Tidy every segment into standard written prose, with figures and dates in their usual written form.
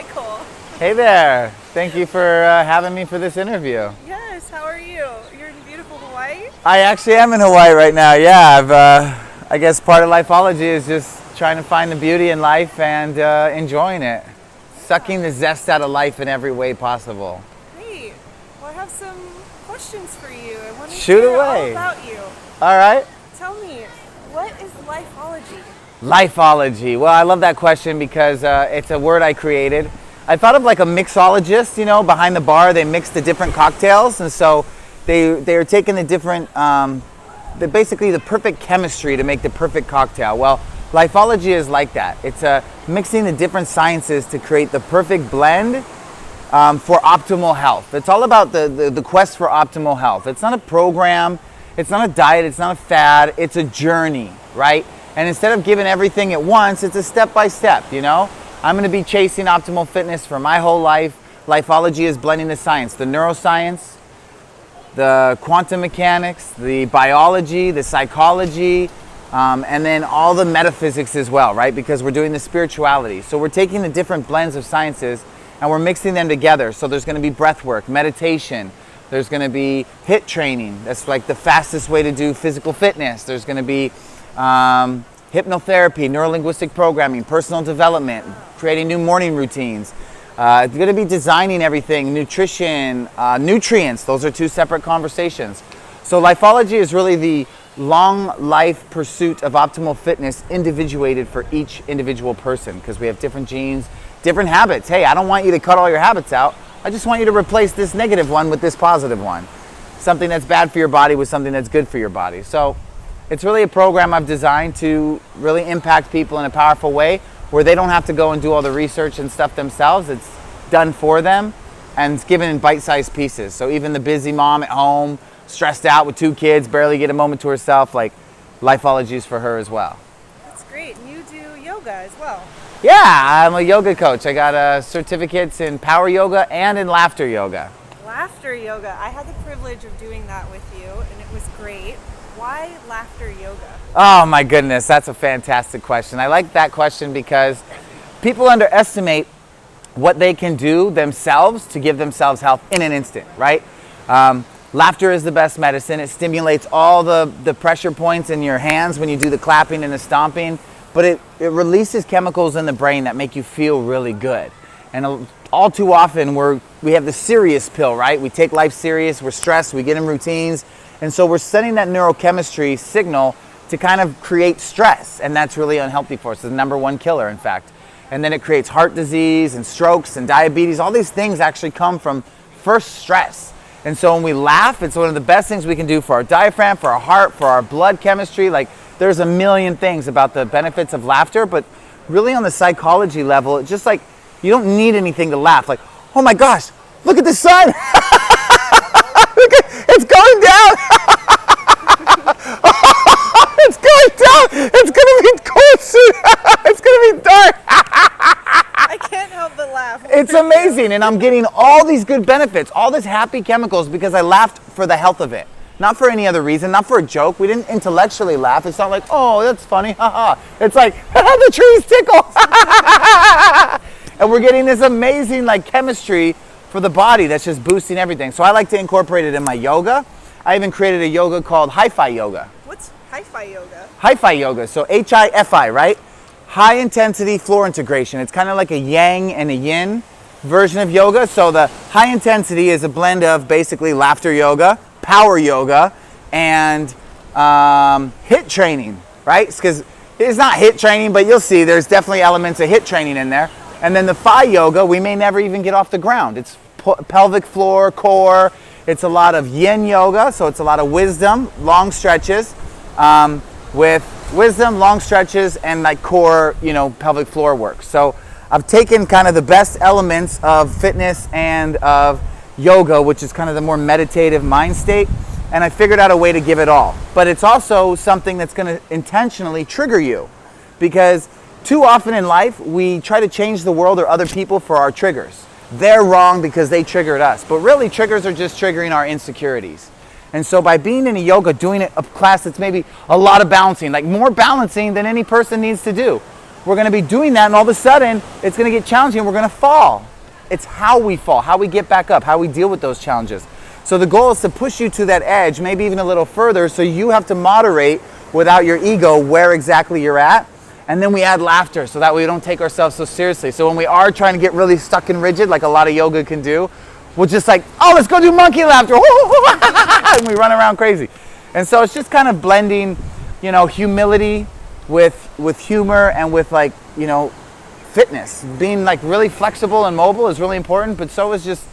Michael. Hey there. Thank you for having me for this interview. Yes, how are you? You're in beautiful Hawaii? I actually am in Hawaii right now. Yeah, I guess part of Lifeology is just trying to find the beauty in life and enjoying it. Sucking the zest out of life in every way possible. Great. Well, I have some questions for you. I want to Shoot hear away. all about you. All right. Tell me, what is Lifeology? Lifeology. Well, I love that question because it's a word I created. I thought of like a mixologist, you know, behind the bar. They mix the different cocktails, and so they are taking the different, basically the perfect chemistry to make the perfect cocktail. Well, Lifeology is like that. It's mixing the different sciences to create the perfect blend for optimal health. It's all about the quest for optimal health. It's not a program, it's not a diet, it's not a fad, it's a journey, right? And instead of giving everything at once, it's a step by step, you know? I'm gonna be chasing optimal fitness for my whole life. Lifeology is blending the science, the neuroscience, the quantum mechanics, the biology, the psychology, and then all the metaphysics as well, right? Because we're doing the spirituality. So we're taking the different blends of sciences and we're mixing them together. So there's gonna be breath work, meditation, there's gonna be HIIT training. That's like the fastest way to do physical fitness. There's gonna be hypnotherapy, neurolinguistic programming, personal development, creating new morning routines. It's going to be designing everything, nutrition, nutrients. Those are two separate conversations. So Lifeology is really the long life pursuit of optimal fitness individuated for each individual person because we have different genes, different habits. Hey, I don't want you to cut all your habits out. I just want you to replace this negative one with this positive one. Something that's bad for your body with something that's good for your body. So it's really a program I've designed to really impact people in a powerful way where they don't have to go and do all the research and stuff themselves. It's done for them and it's given in bite-sized pieces. So even the busy mom at home, stressed out with 2 kids, barely get a moment to herself, like Lifeology is for her as well. That's great. And you do yoga as well. Yeah, I'm a yoga coach. I got certificates in power yoga and in laughter yoga. Laughter yoga. I had the privilege of doing that with you and it was great. Why laughter yoga? Oh my goodness, that's a fantastic question. I like that question because people underestimate what they can do themselves to give themselves health in an instant, right? Laughter is the best medicine. It stimulates all the pressure points in your hands when you do the clapping and the stomping, but it releases chemicals in the brain that make you feel really good. And all too often we have the serious pill, right? We take life serious, we're stressed, we get in routines, and so we're sending that neurochemistry signal to kind of create stress, and that's really unhealthy for us. It's the #1 killer, in fact. And then it creates heart disease and strokes and diabetes. All these things actually come from first stress. And so when we laugh, it's one of the best things we can do for our diaphragm, for our heart, for our blood chemistry. Like, there's a million things about the benefits of laughter, but really on the psychology level, it's just like, you don't need anything to laugh. Like, oh my gosh, look at the sun. It's going down. It's going down. It's going to be cold soon. It's going to be dark. I can't help but laugh. It's amazing. And I'm getting all these good benefits, all these happy chemicals because I laughed for the health of it. Not for any other reason, not for a joke. We didn't intellectually laugh. It's not like, oh, that's funny. It's like, the trees tickle. And we're getting this amazing like chemistry for the body that's just boosting everything. So I like to incorporate it in my yoga. I even created a yoga called hi-fi yoga. What's hi-fi yoga? Hi-fi yoga, so H-I-F-I, right? High intensity floor integration. It's kind of like a yang and a yin version of yoga. So the high intensity is a blend of basically laughter yoga, power yoga, and HIIT training, right? Because it's not HIIT training, but you'll see there's definitely elements of HIIT training in there. And then the Phi yoga, we may never even get off the ground. It's pelvic floor, core. It's a lot of yin yoga, so it's a lot of wisdom, long stretches, with wisdom, long stretches, and like core, pelvic floor work. So I've taken kind of the best elements of fitness and of yoga, which is kind of the more meditative mind state, and I figured out a way to give it all. But it's also something that's going to intentionally trigger you, because too often in life, we try to change the world or other people for our triggers. They're wrong because they triggered us. But really, triggers are just triggering our insecurities. And so by being in a yoga, doing a class that's maybe a lot of balancing, like more balancing than any person needs to do. we're going to be doing that, and all of a sudden it's going to get challenging and we're going to fall. It's how we fall, how we get back up, how we deal with those challenges. So the goal is to push you to that edge, maybe even a little further, so you have to moderate without your ego where exactly you're at. And then we add laughter, so that way we don't take ourselves so seriously. So when we are trying to get really stuck and rigid, like a lot of yoga can do, we'll just like, oh, let's go do monkey laughter, and we run around crazy. And so it's just kind of blending, you know, humility with humor and with, like, you know, fitness. Being like really flexible and mobile is really important, but so is just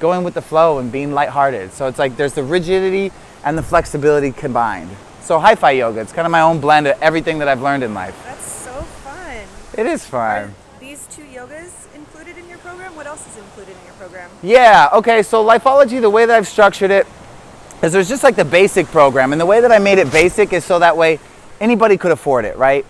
going with the flow and being lighthearted. So it's like there's the rigidity and the flexibility combined. So hi-fi yoga, it's kind of my own blend of everything that I've learned in life. That's so fun. It is fun. Are these 2 yogas included in your program? What else is included in your program? Yeah, okay, so Lifeology, the way that I've structured it is there's just like the basic program, and the way that I made it basic is so that way anybody could afford it, right?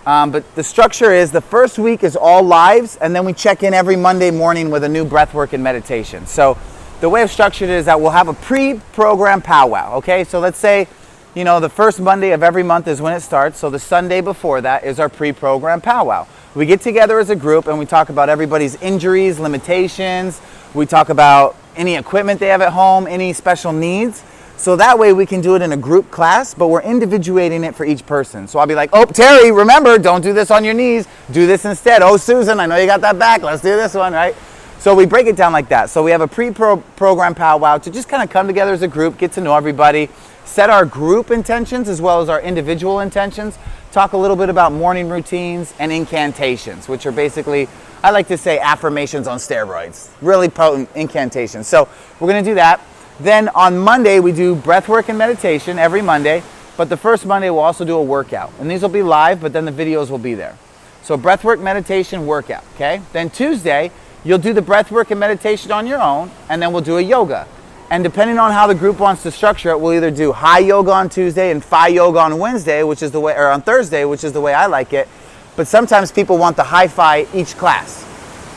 But the structure is the first week is all lives, and then we check in every Monday morning with a new breathwork and meditation. So the way I've structured it is that we'll have a pre-program powwow, okay? So let's say, you know, the first Monday of every month is when it starts, so the Sunday before that is our pre-program powwow. We get together as a group and we talk about everybody's injuries, limitations, we talk about any equipment they have at home, any special needs. So that way we can do it in a group class, but we're individuating it for each person. So I'll be like, oh, Terry, remember, don't do this on your knees. Do this instead. Oh, Susan, I know you got that back. Let's do this one, right? So we break it down like that. So we have a pre-program powwow to just kind of come together as a group, get to know everybody, set our group intentions as well as our individual intentions, talk a little bit about morning routines and incantations, which are basically, I like to say, affirmations on steroids. Really potent incantations. So we're going to do that. Then on Monday, we do breathwork and meditation every Monday, but the first Monday we'll also do a workout. And these will be live, but then the videos will be there. So breathwork, meditation, workout, okay? Then Tuesday, you'll do the breathwork and meditation on your own, and then we'll do a yoga. And depending on how the group wants to structure it, we'll either do high yoga on Tuesday and Phi yoga on Wednesday, which is the way, or on Thursday, which is the way I like it. But sometimes people want the hi-fi each class.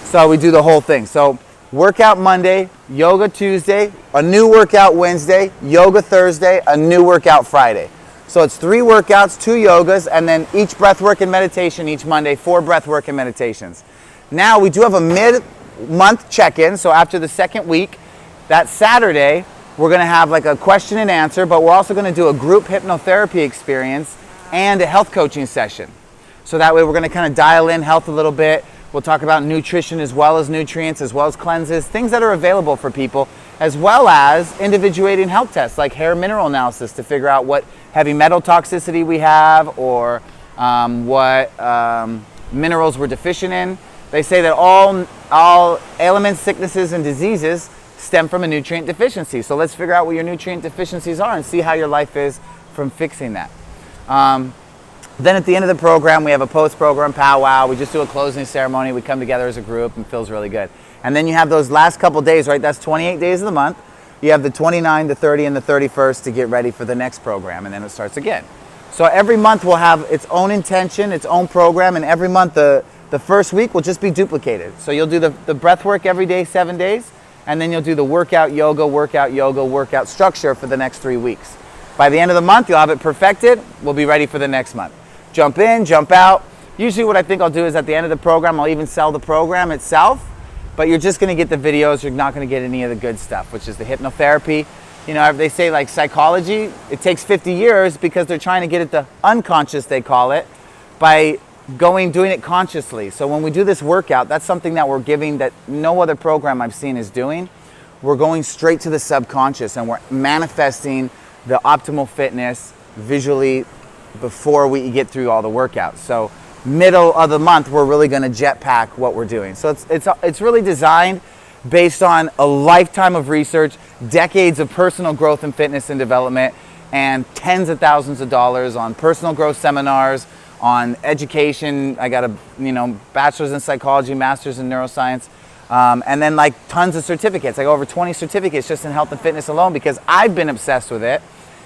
So we do the whole thing. So workout Monday, yoga Tuesday, a new workout Wednesday, yoga Thursday, a new workout Friday. So it's 3 workouts, 2 yogas, and then each breathwork and meditation each Monday, 4 breathwork and meditations. Now we do have a mid-month check-in, so after the second week, that Saturday, we're going to have like a question and answer, but we're also going to do a group hypnotherapy experience and a health coaching session. So that way we're going to kind of dial in health a little bit. We'll talk about nutrition as well as nutrients, as well as cleanses, things that are available for people, as well as individuating health tests like hair mineral analysis to figure out what heavy metal toxicity we have or what minerals we're deficient in. They say that all ailments, sicknesses, and diseases stem from a nutrient deficiency. So let's figure out what your nutrient deficiencies are and see how your life is from fixing that. Then at the end of the program, we have a post-program powwow. We just do a closing ceremony. We come together as a group and it feels really good. And then you have those last couple days, right? That's 28 days of the month. You have the 29, the 30, and the 31st to get ready for the next program, and then it starts again. So every month will have its own intention, its own program, and every month the first week will just be duplicated. So you'll do the breath work every day, 7 days, and then you'll do the workout yoga structure for the next 3 weeks. By the end of the month, you'll have it perfected. We'll be ready for the next month. Jump in, jump out. Usually what I think I'll do is at the end of the program, I'll even sell the program itself, but you're just gonna get the videos, you're not gonna get any of the good stuff, which is the hypnotherapy. You know, they say like psychology, it takes 50 years because they're trying to get at the unconscious, they call it, by doing it consciously. So when we do this workout, that's something that we're giving that no other program I've seen is doing. We're going straight to the subconscious and we're manifesting the optimal fitness visually before we get through all the workouts. So middle of the month, we're really gonna jetpack what we're doing. So it's really designed based on a lifetime of research, decades of personal growth and fitness and development, and tens of thousands of dollars on personal growth seminars, on education. I got a bachelor's in psychology, master's in neuroscience, and then like tons of certificates. I got over 20 certificates just in health and fitness alone because I've been obsessed with it.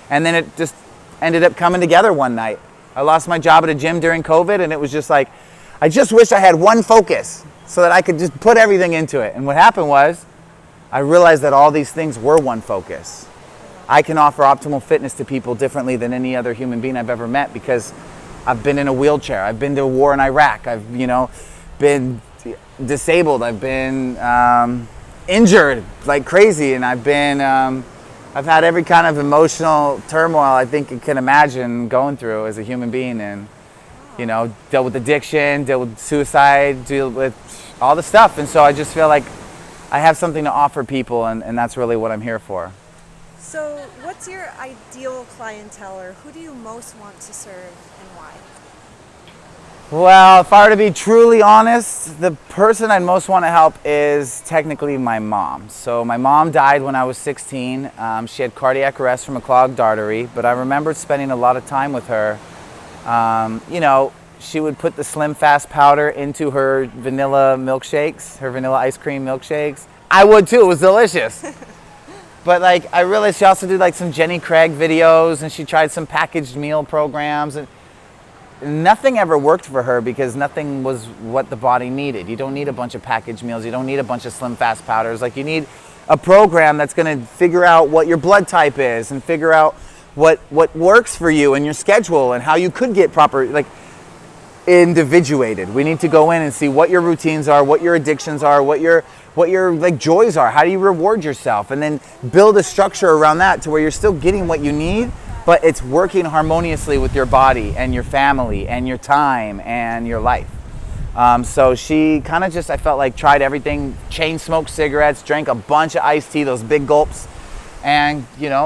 And then it just ended up coming together one night. I lost my job at a gym during COVID, and it was just like, I just wish I had one focus so that I could just put everything into it. And what happened was, I realized that all these things were one focus. I can offer optimal fitness to people differently than any other human being I've ever met because I've been in a wheelchair. I've been to a war in Iraq. I've, been disabled. I've been injured like crazy, and I've had every kind of emotional turmoil I think you can imagine going through as a human being, and dealt with addiction, dealt with suicide, dealt with all the stuff. And so I just feel like I have something to offer people, and that's really what I'm here for. So what's your ideal clientele, or who do you most want to serve and why? Well, if I were to be truly honest, the person I'd most want to help is technically my mom. So my mom died when I was 16. She had cardiac arrest from a clogged artery, but I remember spending a lot of time with her. She would put the Slim Fast powder into her vanilla milkshakes, her vanilla ice cream milkshakes. I would too, it was delicious. But I realized she also did some Jenny Craig videos, and she tried some packaged meal programs, and nothing ever worked for her because nothing was what the body needed. You don't need a bunch of packaged meals. You don't need a bunch of Slim Fast powders. You need a program that's going to figure out what your blood type is and figure out what works for you and your schedule and how you could get proper, individuated. We need to go in and see what your routines are, what your addictions are, what your joys are. How do you reward yourself? And then build a structure around that to where you're still getting what you need, but it's working harmoniously with your body and your family and your time and your life. So she kind of just, I felt like, tried everything, chain smoked cigarettes, drank a bunch of iced tea, those big gulps, and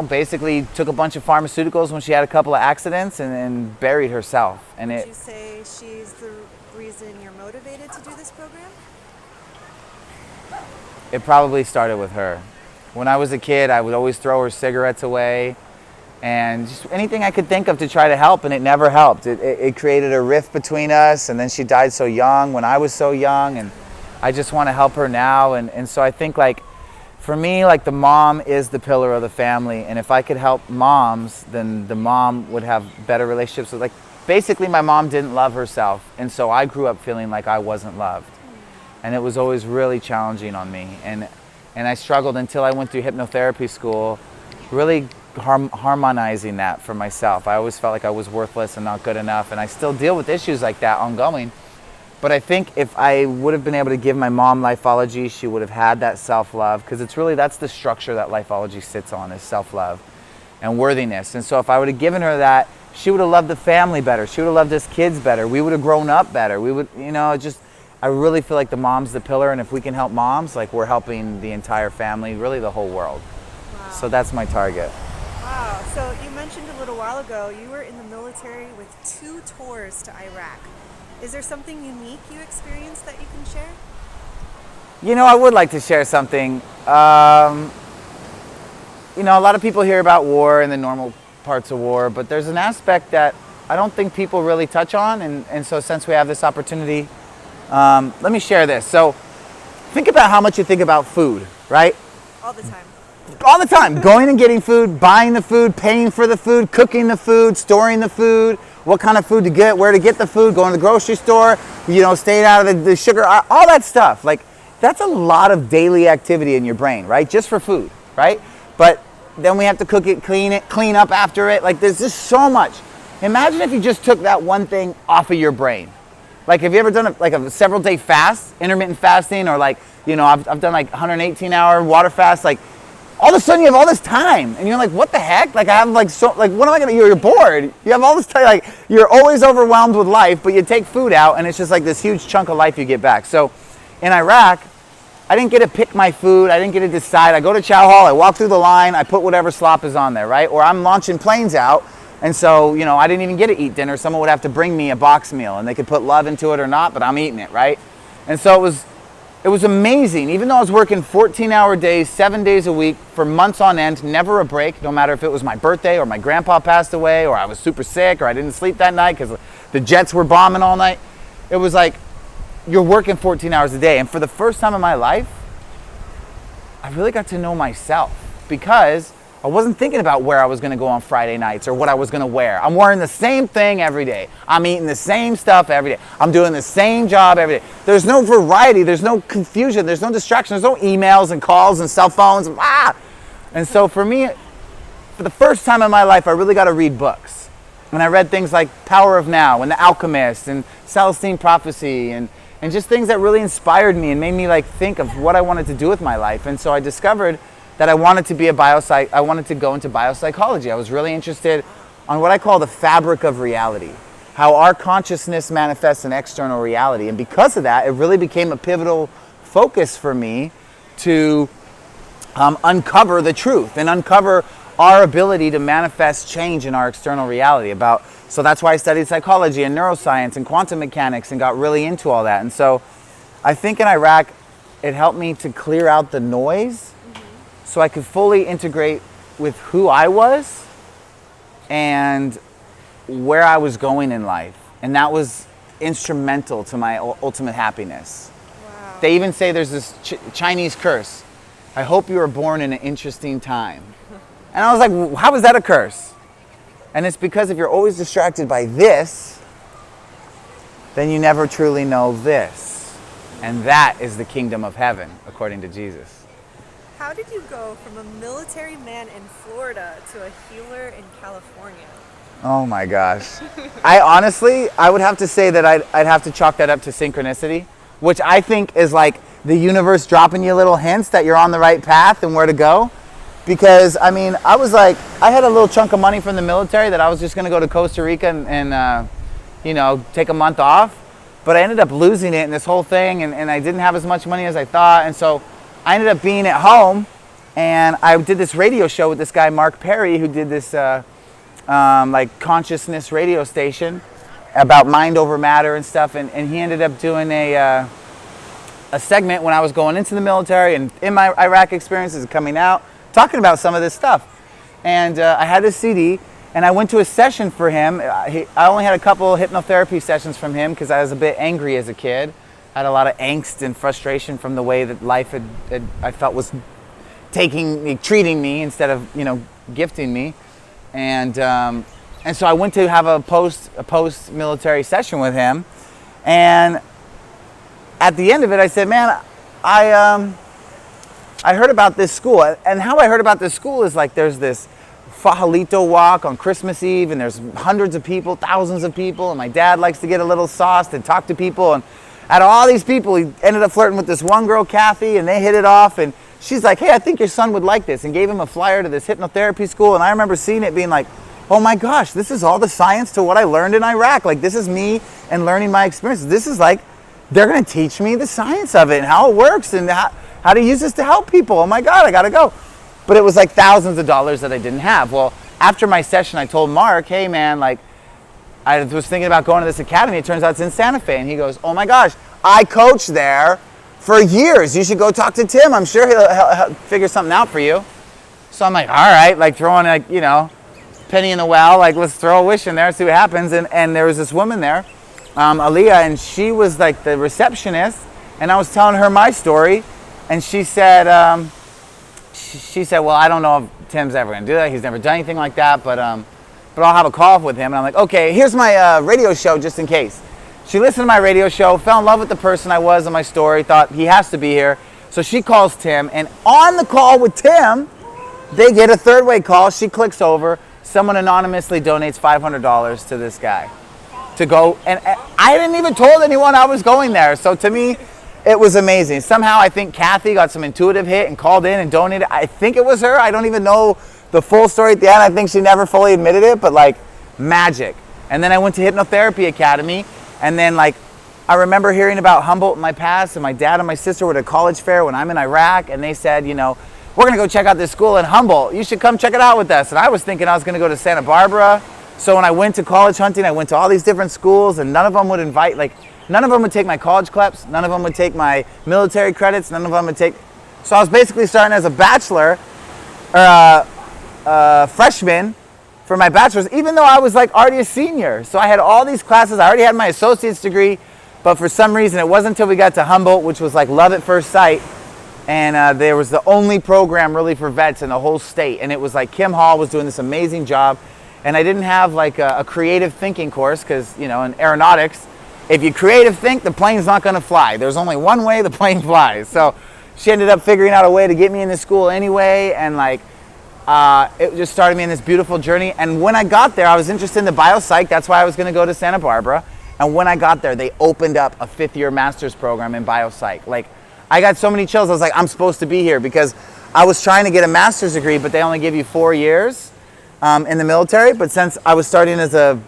basically took a bunch of pharmaceuticals when she had a couple of accidents, and then buried herself. And Would you say she's the reason you're motivated to do this program? It probably started with her. When I was a kid, I would always throw her cigarettes away, and just anything I could think of to try to help, and it never helped. It created a rift between us, and then she died so young when I was so young, and I just want to help her now. And so I think for me, the mom is the pillar of the family, and if I could help moms, then the mom would have better relationships with, basically my mom didn't love herself, and so I grew up feeling like I wasn't loved. And it was always really challenging on me, and I struggled until I went through hypnotherapy school, really harmonizing that for myself. I always felt like I was worthless and not good enough, and I still deal with issues like that ongoing. But I think if I would have been able to give my mom Lifeology, she would have had that self-love, because that's the structure that Lifeology sits on, is self-love and worthiness. And so if I would have given her that, she would have loved the family better. She would have loved us kids better. We would have grown up better. We would, I really feel like the mom's the pillar, and if we can help moms, we're helping the entire family, really the whole world. Wow. So that's my target. Wow. So you mentioned a little while ago you were in the military with 2 tours to Iraq. Is there something unique you experienced that you can share? I would like to share something. A lot of people hear about war and the normal parts of war, but there's an aspect that I don't think people really touch on, and so since we have this opportunity, let me share this. So think about how much you think about food, right? All the time. All the time. Going and getting food, buying the food, paying for the food, cooking the food, storing the food, what kind of food to get, where to get the food, going to the grocery store, staying out of the sugar, all that stuff. That's a lot of daily activity in your brain, right? Just for food, right? But then we have to cook it, clean up after it. There's just so much. Imagine if you just took that one thing off of your brain. Have you ever done a several day fast, intermittent fasting, or I've done 118-hour water fast, all of a sudden you have all this time, and you're like, what the heck? I have what am I gonna, you're bored. You have all this time, you're always overwhelmed with life, but you take food out, and it's just this huge chunk of life you get back. So in Iraq, I didn't get to pick my food. I didn't get to decide. I go to chow hall, I walk through the line, I put whatever slop is on there, right? Or I'm launching planes out, and so, I didn't even get to eat dinner. Someone would have to bring me a box meal, and they could put love into it or not, but I'm eating it, right? And so it was amazing. Even though I was working 14-hour days, 7 days a week for months on end, never a break, no matter if it was my birthday or my grandpa passed away or I was super sick or I didn't sleep that night because the jets were bombing all night. It was you're working 14 hours a day. And for the first time in my life, I really got to know myself, because I wasn't thinking about where I was going to go on Friday nights or what I was going to wear. I'm wearing the same thing every day. I'm eating the same stuff every day. I'm doing the same job every day. There's no variety. There's no confusion. There's no distraction. There's no emails and calls and cell phones. And so for me, for the first time in my life, I really got to read books. And I read things like Power of Now and The Alchemist and Celestine Prophecy and just things that really inspired me and made me like think of what I wanted to do with my life. And so I discovered that I wanted to be I wanted to go into biopsychology. I was really interested on what I call the fabric of reality, how our consciousness manifests in external reality. And because of that, it really became a pivotal focus for me to uncover the truth and uncover our ability to manifest change in our external reality. So that's why I studied psychology and neuroscience and quantum mechanics and got really into all that. And so I think in Iraq, it helped me to clear out the noise so I could fully integrate with who I was and where I was going in life. And that was instrumental to my ultimate happiness. Wow. They even say there's this Chinese curse. I hope you were born in an interesting time. And I was like, how is that a curse? And it's because if you're always distracted by this, then you never truly know this. And that is the kingdom of heaven, according to Jesus. How did you go from a military man in Florida to a healer in California? Oh my gosh. I would have to say that I'd have to chalk that up to synchronicity, which I think is like the universe dropping you little hints that you're on the right path and where to go. Because, I mean, I had a little chunk of money from the military that I was just going to go to Costa Rica and take a month off. But I ended up losing it in this whole thing, and I didn't have as much money as I thought. And so I ended up being at home, and I did this radio show with this guy, Mark Perry, who did this consciousness radio station about mind over matter and stuff. And he ended up doing a segment when I was going into the military and in my Iraq experiences and coming out, talking about some of this stuff. And I had this CD, and I went to a session for him. I only had a couple hypnotherapy sessions from him because I was a bit angry as a kid. I had a lot of angst and frustration from the way that life I felt was treating me instead of, gifting me. And so I went to have a post-military session with him. And at the end of it, I said, man, I heard about this school, and how I heard about this school is like there's this fajalito walk on Christmas Eve, and there's hundreds of people, thousands of people, and my dad likes to get a little sauced and talk to people, and out of all these people, he ended up flirting with this one girl, Kathy, and they hit it off, and she's like, hey, I think your son would like this, and gave him a flyer to this hypnotherapy school, and I remember seeing it being like, oh my gosh, this is all the science to what I learned in Iraq. Like, this is me and learning my experiences. This is like, they're going to teach me the science of it and how it works and how to use this to help people. Oh my God, I got to go. But it was like thousands of dollars that I didn't have. Well, after my session, I told Mark, hey man, like I was thinking about going to this academy. It turns out it's in Santa Fe. And he goes, oh my gosh, I coached there for years. You should go talk to Tim. I'm sure he'll figure something out for you. So I'm like, all right, like throwing penny in the well, like let's throw a wish in there, see what happens. And there was this woman there, Aaliyah, and she was like the receptionist. And I was telling her my story. And she said, well, I don't know if Tim's ever going to do that. He's never done anything like that, but I'll have a call with him. And I'm like, okay, here's my radio show just in case. She listened to my radio show, fell in love with the person I was in my story, thought he has to be here. So she calls Tim, and on the call with Tim, they get a third-way call. She clicks over. Someone anonymously donates $500 to this guy to go. And I hadn't even told anyone I was going there. So to me, it was amazing. Somehow I think Kathy got some intuitive hit and called in and donated. I think it was her. I don't even know the full story at the end. I think she never fully admitted it, but like magic. And then I went to Hypnotherapy Academy, and then like I remember hearing about Humboldt in my past, and my dad and my sister were at a college fair when I'm in Iraq, and they said, we're going to go check out this school in Humboldt. You should come check it out with us. And I was thinking I was going to go to Santa Barbara. So when I went to college hunting, I went to all these different schools, and none of them would invite, none of them would take my college cleps. None of them would take my military credits. None of them would take. So I was basically starting as a bachelor or a freshman for my bachelor's, even though I was like already a senior. So I had all these classes. I already had my associate's degree, but for some reason it wasn't until we got to Humboldt, which was like love at first sight. And there was the only program really for vets in the whole state. And it was like Kim Hall was doing this amazing job. And I didn't have like a creative thinking course because, in aeronautics, if you creative think, the plane's not going to fly. There's only one way the plane flies. So she ended up figuring out a way to get me into school anyway. And like it just started me in this beautiful journey. And when I got there, I was interested in the biopsych. That's why I was going to go to Santa Barbara. And when I got there, they opened up a 5th-year master's program in biopsych. Like, I got so many chills. I was like, I'm supposed to be here, because I was trying to get a master's degree, but they only give you 4 years in the military. But since I was starting as a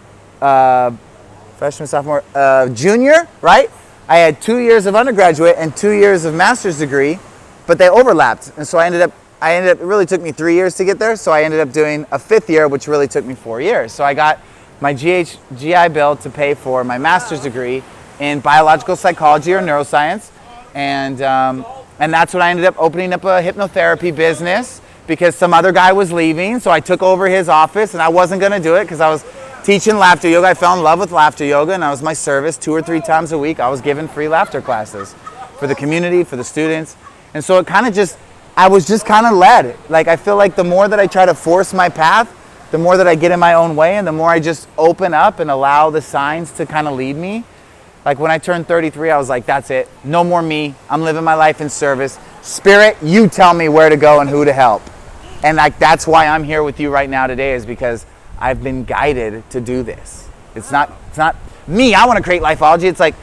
freshman, sophomore, junior, right? I had 2 years of undergraduate and 2 years of master's degree, but they overlapped. And so I ended up, it really took me 3 years to get there. So I ended up doing a 5th year, which really took me 4 years. So I got my GI Bill to pay for my master's degree in biological psychology or neuroscience. And that's when I ended up opening up a hypnotherapy business, because some other guy was leaving. So I took over his office, and I wasn't going to do it because I was teaching laughter yoga. I fell in love with laughter yoga, and that was my service. 2 or 3 times a week, I was giving free laughter classes for the community, for the students. And so it kind of just, I was just kind of led. Like, I feel like the more that I try to force my path, the more that I get in my own way, and the more I just open up and allow the signs to kind of lead me. Like, when I turned 33, I was like, that's it. No more me. I'm living my life in service. Spirit, you tell me where to go and who to help. And like, that's why I'm here with you right now today, is because I've been guided to do this. It's not me. I want to create Lifeology. It's like,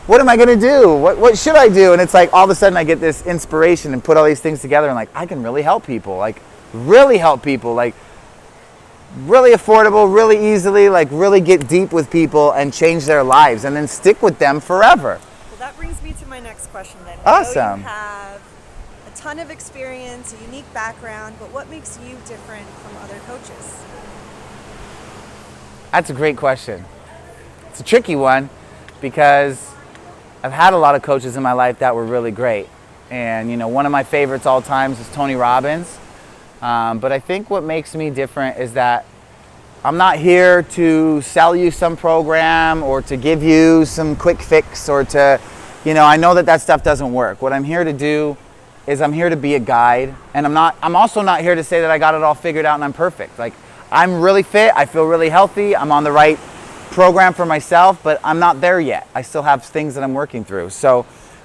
what am I going to do? What should I do? And it's like, all of a sudden I get this inspiration and put all these things together, and like, I can really help people. Like, really help people. Like, really affordable, really easily, like really get deep with people and change their lives, and then stick with them forever. Well, that brings me to my next question then. Awesome. I know you have a ton of experience, a unique background, but what makes you different from other coaches? That's a great question. It's a tricky one, because I've had a lot of coaches in my life that were really great. And, you know, one of my favorites all times is Tony Robbins. But I think what makes me different is that I'm not here to sell you some program or to give you some quick fix, or to, you know, I know that stuff doesn't work. What I'm here to do is I'm here to be a guide. And I'm also not here to say that I got it all figured out and I'm perfect. Like, I'm really fit, I feel really healthy, I'm on the right program for myself, but I'm not there yet. I still have things that I'm working through. So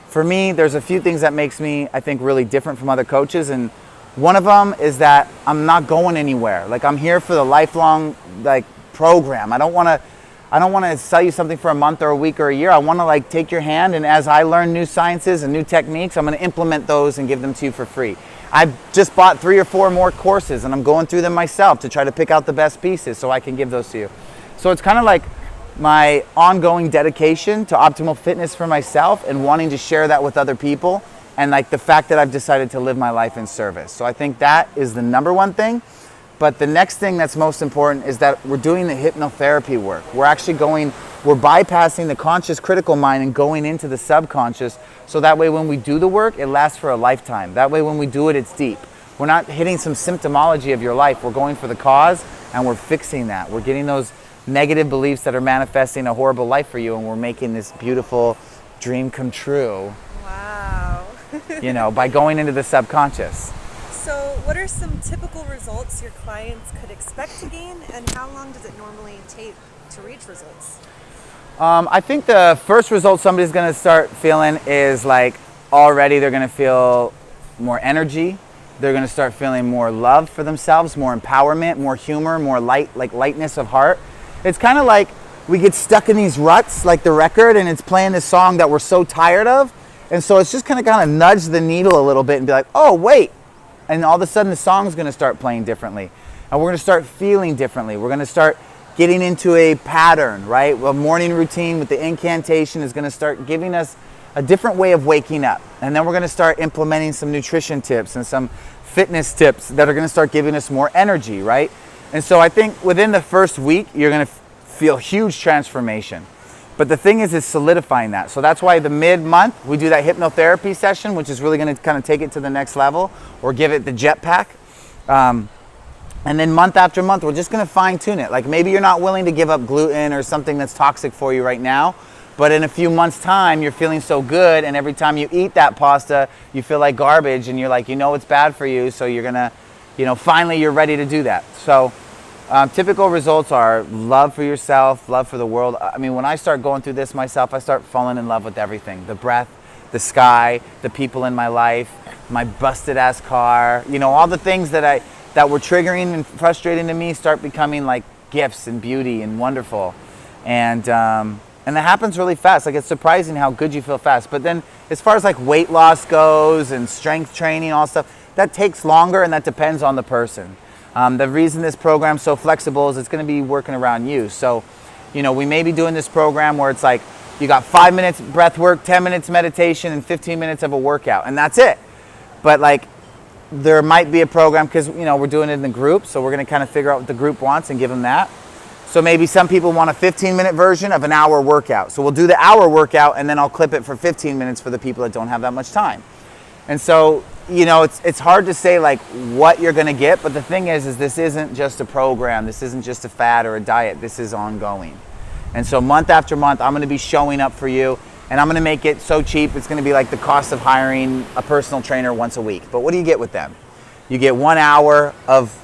for me, there's a few things that makes me, I think, really different from other coaches. And one of them is that I'm not going anywhere. Like, I'm here for the lifelong, like, program. I don't want to sell you something for a month or a week or a year. I want to, like, take your hand, and as I learn new sciences and new techniques, I'm going to implement those and give them to you for free. I've just bought 3 or 4 more courses, and I'm going through them myself to try to pick out the best pieces so I can give those to you. So it's kind of like my ongoing dedication to optimal fitness for myself, and wanting to share that with other people, and like the fact that I've decided to live my life in service. So I think that is the number one thing. But the next thing that's most important is that we're doing the hypnotherapy work. We're bypassing the conscious critical mind and going into the subconscious, so that way when we do the work, it lasts for a lifetime. That way when we do it, it's deep. We're not hitting some symptomology of your life. We're going for the cause, and we're fixing that. We're getting those negative beliefs that are manifesting a horrible life for you, and we're making this beautiful dream come true. Wow. You know, by going into the subconscious. So what are some typical results your clients could expect to gain, and how long does it normally take to reach results? I think the first result somebody's going to start feeling is like, already they're going to feel more energy. They're going to start feeling more love for themselves, more empowerment, more humor, more lightness of heart. It's kind of like we get stuck in these ruts, like the record, and it's playing this song that we're so tired of. And so it's just kind of nudge the needle a little bit and be like, oh, wait. And all of a sudden the song's going to start playing differently. And we're going to start feeling differently. We're going to start getting into a pattern, right? A morning routine with the incantation is going to start giving us a different way of waking up. And then we're going to start implementing some nutrition tips and some fitness tips that are going to start giving us more energy, right? And so I think within the first week, you're going to feel huge transformation. But the thing is solidifying that. So that's why the mid-month, we do that hypnotherapy session, which is really going to kind of take it to the next level, or give it the jetpack. And then month after month, we're just going to fine tune it. Like, maybe you're not willing to give up gluten or something that's toxic for you right now, but in a few months' time, you're feeling so good, and every time you eat that pasta, you feel like garbage, and you're like, you know it's bad for you, so you're going to, you know, finally you're ready to do that. So typical results are love for yourself, love for the world. I mean, when I start going through this myself, I start falling in love with everything. The breath, the sky, the people in my life, my busted ass car, you know, all the things that that were triggering and frustrating to me start becoming like gifts and beauty and wonderful. And that happens really fast. Like, it's surprising how good you feel fast. But then as far as like weight loss goes and strength training, all stuff, that takes longer, and that depends on the person. The reason this program's so flexible is it's going to be working around you. So, you know, we may be doing this program where it's like you got 5 minutes breath work, 10 minutes meditation, and 15 minutes of a workout, and that's it. But like, there might be a program, because, you know, we're doing it in the group, so we're going to kind of figure out what the group wants and give them that. So maybe some people want a 15-minute version of an hour workout. So we'll do the hour workout, and then I'll clip it for 15 minutes for the people that don't have that much time. And so, you know, it's hard to say like what you're going to get, but the thing is this isn't just a program. This isn't just a fad or a diet. This is ongoing. And so month after month, I'm going to be showing up for you, and I'm going to make it so cheap. It's going to be like the cost of hiring a personal trainer once a week. But what do you get with them? You get 1 hour of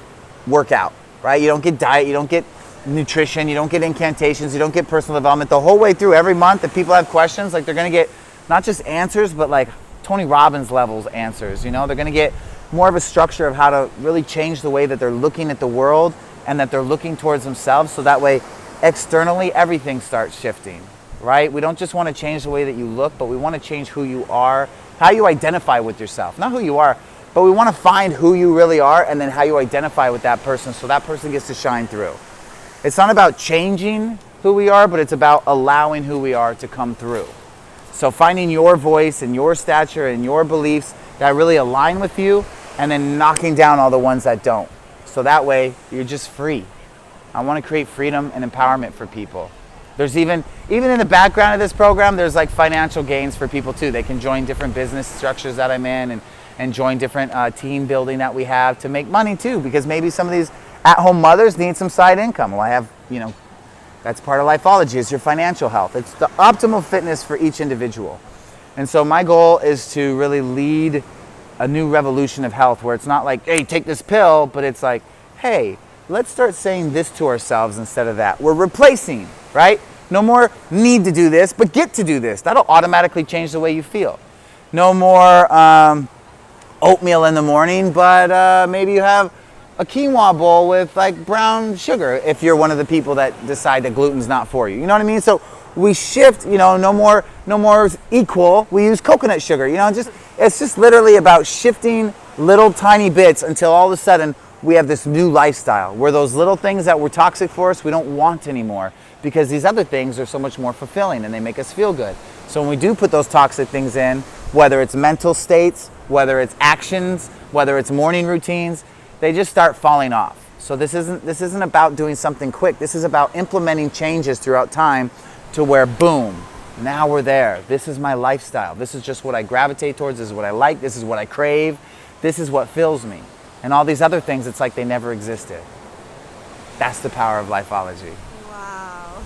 workout, right? You don't get diet. You don't get nutrition. You don't get incantations. You don't get personal development. The whole way through, every month, if people have questions, like, they're going to get not just answers, but like Tony Robbins levels answers. You know, they're going to get more of a structure of how to really change the way that they're looking at the world and that they're looking towards themselves, so that way externally everything starts shifting, right? We don't just want to change the way that you look, but we want to change who you are, how you identify with yourself. Not who you are, but we want to find who you really are, and then how you identify with that person, so that person gets to shine through. It's not about changing who we are, but it's about allowing who we are to come through. So finding your voice and your stature and your beliefs that really align with you, and then knocking down all the ones that don't. So that way you're just free. I want to create freedom and empowerment for people. There's even in the background of this program, there's like financial gains for people too. They can join different business structures that I'm in, and join different team building that we have to make money too, because maybe some of these at-home mothers need some side income. Well, I have, you know, that's part of Lifeology, is your financial health. It's the optimal fitness for each individual. And so my goal is to really lead a new revolution of health, where it's not like, hey, take this pill, but it's like, hey, let's start saying this to ourselves instead of that. We're replacing, right? No more need to do this, but get to do this. That'll automatically change the way you feel. No more oatmeal in the morning, but maybe you have a quinoa bowl with like brown sugar if you're one of the people that decide that gluten's not for you. You know what I mean? So we shift, you know, no more equal. We use coconut sugar. You know, it's just literally about shifting little tiny bits until all of a sudden we have this new lifestyle where those little things that were toxic for us, we don't want anymore, because these other things are so much more fulfilling and they make us feel good. So when we do put those toxic things in, whether it's mental states, whether it's actions, whether it's morning routines, they just start falling off. So this isn't about doing something quick. This is about implementing changes throughout time to where, boom, now we're there. This is my lifestyle. This is just what I gravitate towards. This is what I like. This is what I crave. This is what fills me. And all these other things, it's like they never existed. That's the power of Lifeology. Wow.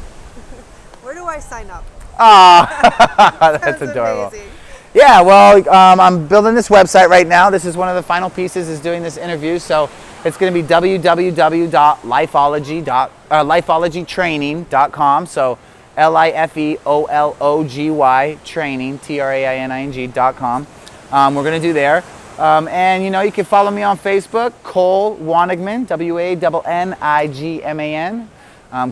Where do I sign up? Ah, that's adorable. Amazing. Yeah, well, I'm building this website right now. This is one of the final pieces, is doing this interview. So it's going to be www.lifeologytraining.com. So LIFEOLOGY training, TRAINING.com. We're going to do there. And, you know, you can follow me on Facebook, KOL Wanigman, WANNIGMAN.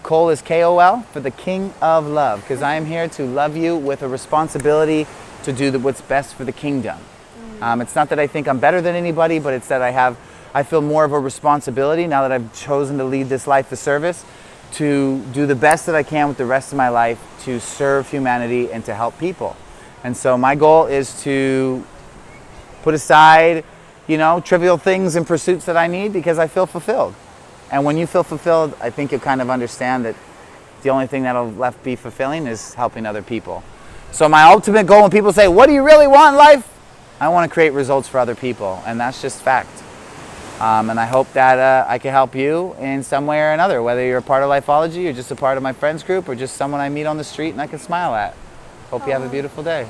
KOL is KOL for the King of Love, because I am here to love you with a responsibility to do what's best for the kingdom. It's not that I think I'm better than anybody, but it's that I feel more of a responsibility now that I've chosen to lead this life of service, to do the best that I can with the rest of my life to serve humanity and to help people. And so my goal is to put aside, you know, trivial things and pursuits that I need, because I feel fulfilled. And when you feel fulfilled, I think you'll kind of understand that the only thing that'll left be fulfilling is helping other people. So my ultimate goal, when people say, what do you really want in life? I want to create results for other people, and that's just fact. And I hope that I can help you in some way or another, whether you're a part of Lifeology or just a part of my friends group or just someone I meet on the street and I can smile at. Hope you have a beautiful day.